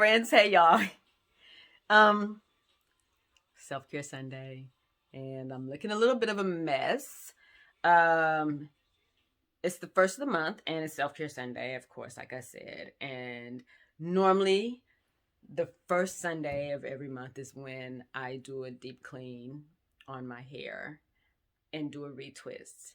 friends. Hey, y'all. Um, Self-care Sunday, and I'm looking a little bit of a mess. Um, it's the first of the month, and it's self-care Sunday, of course, like I said. And normally, the first Sunday of every month is when I do a deep clean on my hair and do a retwist.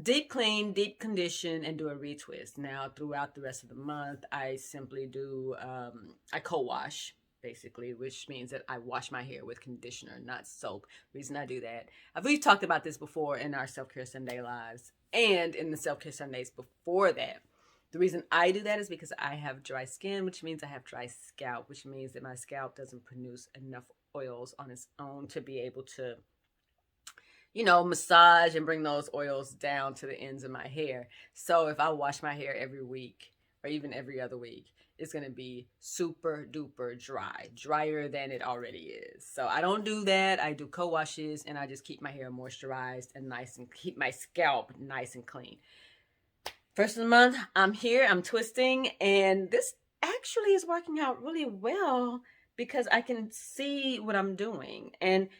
Deep clean, deep condition, and do a retwist. Now, throughout the rest of the month, I simply do, I co-wash, basically, which means that I wash my hair with conditioner, not soap. The reason I do that, we've talked about this before in our Self-Care Sunday lives and in the Self-Care Sundays before that. The reason I do that is because I have dry skin, which means I have dry scalp, which means that my scalp doesn't produce enough oils on its own to be able to massage and bring those oils down to the ends of my hair. So if I wash my hair every week or even every other week, it's going to be super duper dry, drier than it already is. So I don't do that. I do co-washes and I just keep my hair moisturized and nice and keep my scalp nice and clean. First of the month, I'm here, I'm twisting, and this actually is working out really well because I can see what I'm doing. And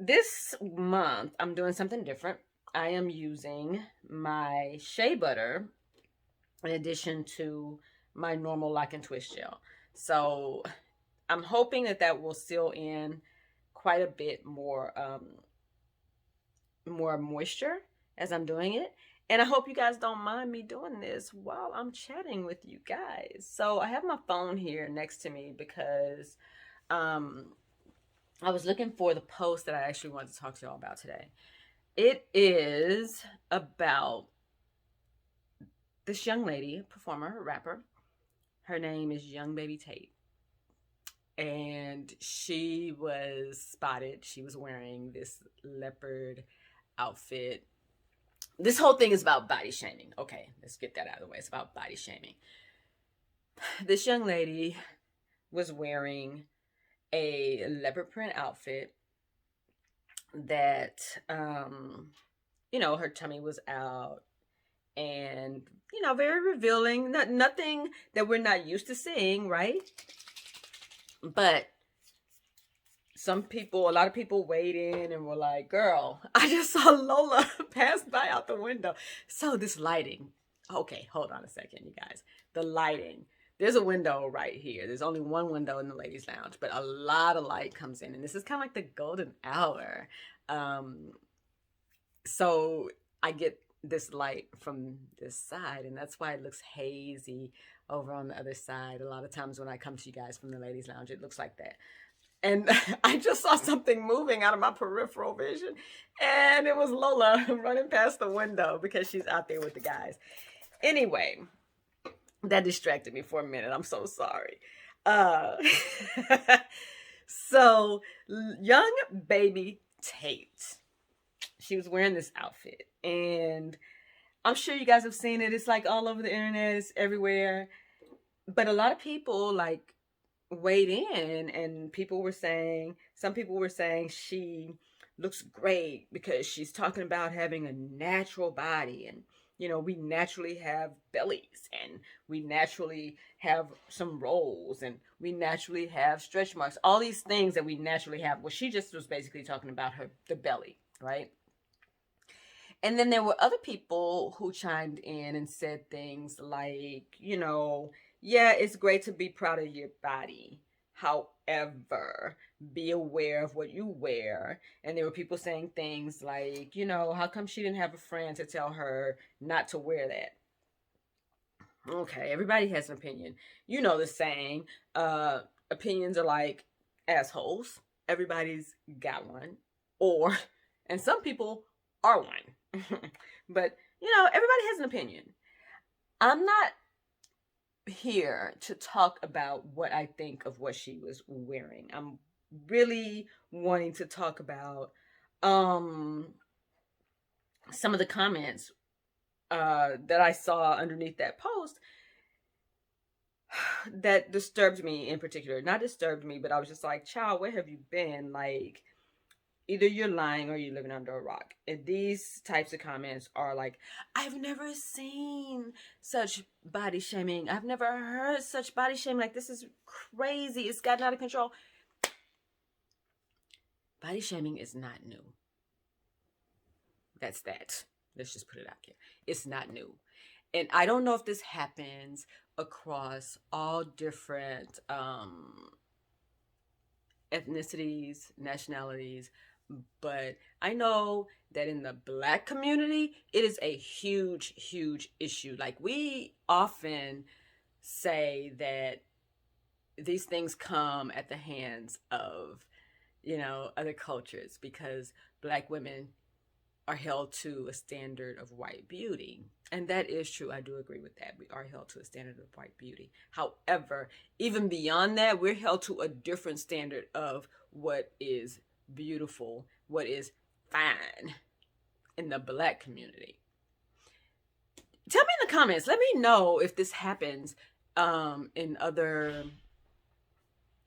this month, I'm doing something different. I am using my shea butter in addition to my normal lock and twist gel. So I'm hoping that that will seal in quite a bit more moisture as I'm doing it. And I hope you guys don't mind me doing this while I'm chatting with you guys. So I have my phone here next to me because um, I was looking for the post that I actually wanted to talk to y'all about today. It is about this young lady, performer, rapper. Her name is Young Baby Tate. And she was spotted. She was wearing this leopard outfit. This whole thing is about body shaming. Okay, let's get that out of the way. It's about body shaming. This young lady was wearing a leopard print outfit that her tummy was out and very revealing. Nothing that we're not used to seeing, right? But a lot of people weighed in and were like, girl, I just saw Lola pass by out the window. So this lighting. Okay, hold on a second, you guys. The lighting. There's a window right here. There's only one window in the ladies' lounge, but a lot of light comes in. And this is kind of like the golden hour. So I get this light from this side, and that's why it looks hazy over on the other side. A lot of times when I come to you guys from the ladies' lounge, it looks like that. And I just saw something moving out of my peripheral vision, and it was Lola running past the window because she's out there with the guys. Anyway, that distracted me for a minute. I'm so sorry. Uh, so, young baby Tate, she was wearing this outfit, and I'm sure you guys have seen it. It's like all over the internet, it's everywhere. But a lot of people like weighed in, and some people were saying she looks great because she's talking about having a natural body, and we naturally have bellies, and we naturally have some rolls, and we naturally have stretch marks, all these things that we naturally have. Well, she just was basically talking about the belly, right? And then there were other people who chimed in and said things like, yeah, it's great to be proud of your body. However, be aware of what you wear. And there were people saying things like, how come she didn't have a friend to tell her not to wear that? Okay, everybody has an opinion. You know the saying, opinions are like assholes. Everybody's got one. And some people are one. But, everybody has an opinion. I'm not here to talk about what I think of what she was wearing. I'm really wanting to talk about some of the comments that I saw underneath that post that disturbed me in particular. Not disturbed me, but I was just like, child, where have you been? Like, either you're lying or you're living under a rock. And these types of comments are like, I've never seen such body shaming. I've never heard such body shaming. Like, this is crazy. It's gotten out of control. Body shaming is not new. That's that. Let's just put it out here. It's not new. And I don't know if this happens across all different ethnicities, nationalities, but I know that in the Black community, it is a huge, huge issue. Like, we often say that these things come at the hands of, other cultures, because Black women are held to a standard of white beauty. And that is true. I do agree with that. We are held to a standard of white beauty. However, even beyond that, we're held to a different standard of what is beautiful, what is fine in the Black community. Tell me in the comments. Let me know if this happens in other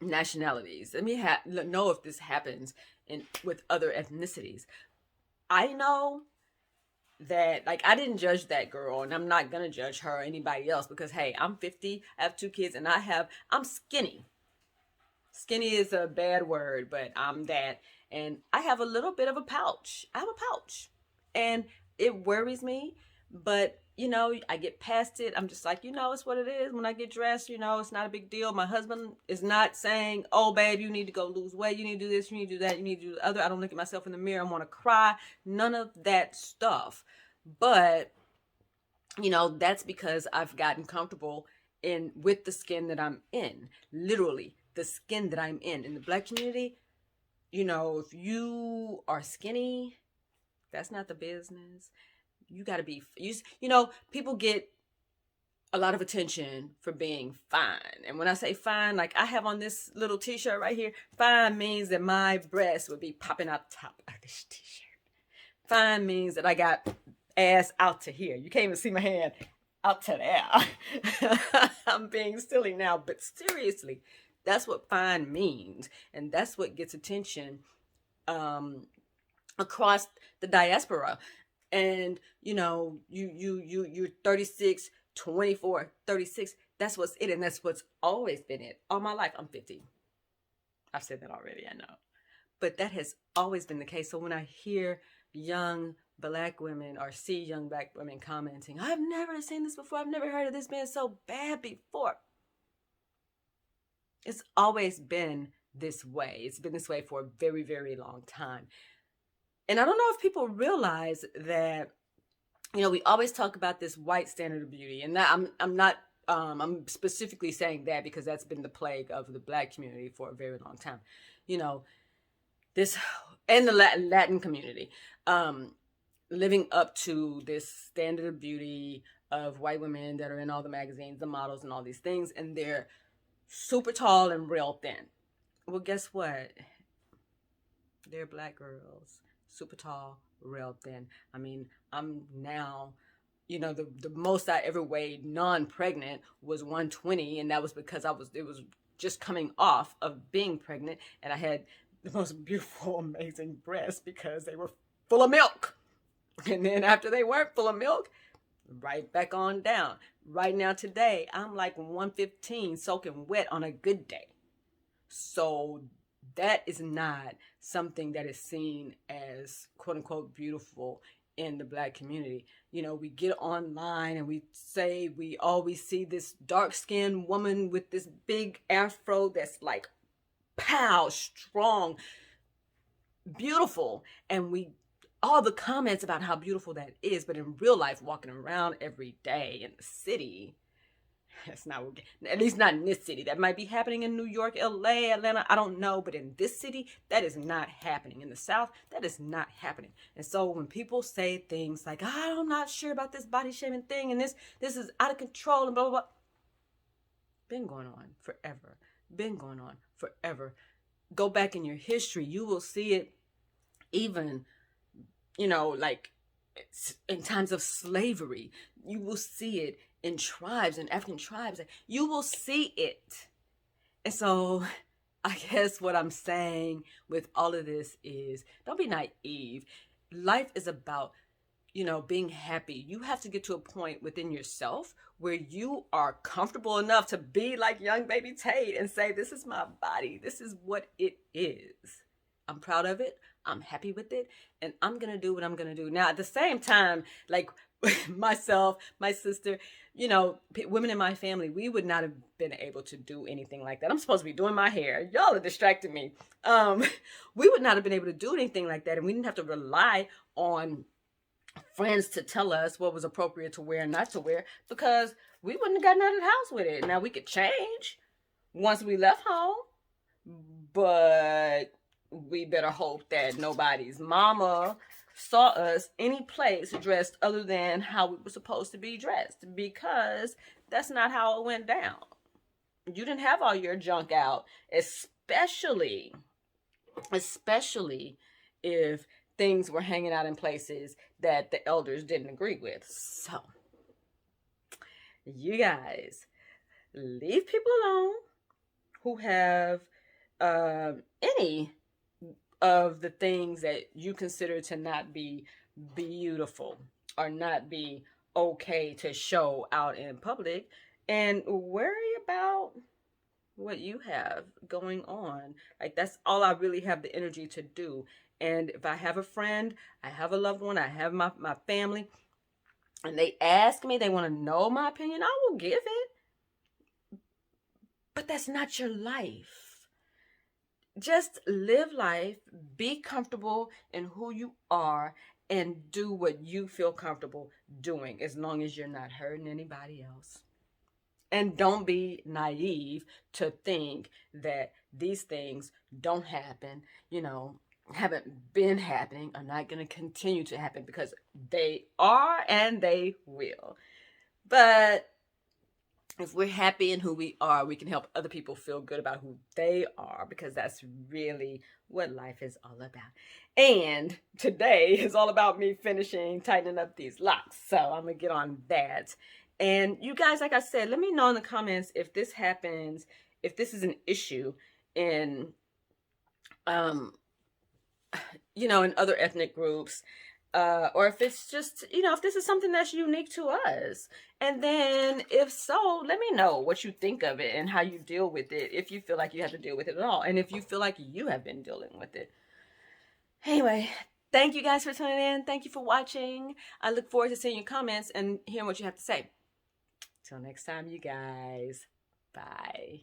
nationalities. Let me know if this happens with other ethnicities. I know that, like, I didn't judge that girl, and I'm not gonna judge her or anybody else, because hey, I'm 50, I have 2 kids, and I'm skinny. Skinny is a bad word, but I'm that. And I have a little bit of a pouch. I have a pouch. And it worries me, but I get past it. I'm just like, it's what it is. When I get dressed, it's not a big deal. My husband is not saying, oh, babe, you need to go lose weight. You need to do this. You need to do that. You need to do the other. I don't look at myself in the mirror. I want to cry. None of that stuff. But, that's because I've gotten comfortable with the skin that I'm in. Literally, the skin that I'm in. In the Black community, if you are skinny, that's not the business. You got to be, people get a lot of attention for being fine. And when I say fine, like I have on this little t-shirt right here, fine means that my breasts would be popping out the top of this t-shirt. Fine means that I got ass out to here. You can't even see my hand out to there. I'm being silly now, but seriously, that's what fine means. And that's what gets attention across the diaspora. And you're 36, 24, 36. That's what's it, and that's what's always been it. All my life, I'm 50. I've said that already, I know. But that has always been the case. So when I hear young Black women or see young Black women commenting, I've never seen this before, I've never heard of this being so bad before. It's always been this way. It's been this way for a very, very long time. And I don't know if people realize that, we always talk about this white standard of beauty, and that I'm specifically saying that because that's been the plague of the Black community for a very long time. This, and the Latin community, living up to this standard of beauty of white women that are in all the magazines, the models and all these things, and they're super tall and real thin. Well, guess what? They're Black girls. Super tall, real thin. I mean, I'm now, the most I ever weighed non-pregnant was 120, and that was because it was just coming off of being pregnant, and I had the most beautiful, amazing breasts because they were full of milk. And then after they weren't full of milk, right back on down. Right now today, I'm like 115 soaking wet on a good day. So that is not something that is seen as quote unquote beautiful in the Black community. We get online and we say we always see this dark-skinned woman with this big afro that's like pow, strong, beautiful. And all the comments about how beautiful that is, but in real life, walking around every day in the city, that's not, at least not in this city. That might be happening in New York, LA, Atlanta, I don't know. But in this city, that is not happening. In the South, that is not happening. And so when people say things like, I'm not sure about this body shaming thing, and this is out of control, and blah, blah, blah. Been going on forever. Been going on forever. Go back in your history. You will see it even, like in times of slavery. You will see it in tribes, in African tribes. You will see it. And so I guess what I'm saying with all of this is don't be naive. Life is about, being happy. You have to get to a point within yourself where you are comfortable enough to be like young baby Tate and say, this is my body. This is what it is. I'm proud of it. I'm happy with it. And I'm going to do what I'm going to do. Now, at the same time, like myself, my sister, women in my family, we would not have been able to do anything like that. I'm supposed to be doing my hair. Y'all are distracting me. We would not have been able to do anything like that. And we didn't have to rely on friends to tell us what was appropriate to wear and not to wear, because we wouldn't have gotten out of the house with it. Now, we could change once we left home, but we better hope that nobody's mama saw us any place dressed other than how we were supposed to be dressed, because that's not how it went down. You didn't have all your junk out, especially if things were hanging out in places that the elders didn't agree with. So, you guys, leave people alone who have any of the things that you consider to not be beautiful or not be okay to show out in public, and worry about what you have going on. Like, that's all I really have the energy to do. And if I have a friend, I have a loved one, I have my family, and they ask me, they want to know my opinion, I will give it. But that's not your life. Just live life, be comfortable in who you are, and do what you feel comfortable doing, as long as you're not hurting anybody else. And don't be naive to think that these things don't happen, haven't been happening, are not going to continue to happen, because they are and they will. But if we're happy in who we are, we can help other people feel good about who they are, because that's really what life is all about. And today is all about me tightening up these locks. So I'm going to get on that. And you guys, like I said, let me know in the comments if this happens, if this is an issue in in other ethnic groups, or if it's just, if this is something that's unique to us. And then if so, let me know what you think of it and how you deal with it, if you feel like you have to deal with it at all, and if you feel like you have been dealing with it. Anyway, thank you guys for tuning in. Thank you for watching. I look forward to seeing your comments and hearing what you have to say. Till next time, you guys. Bye.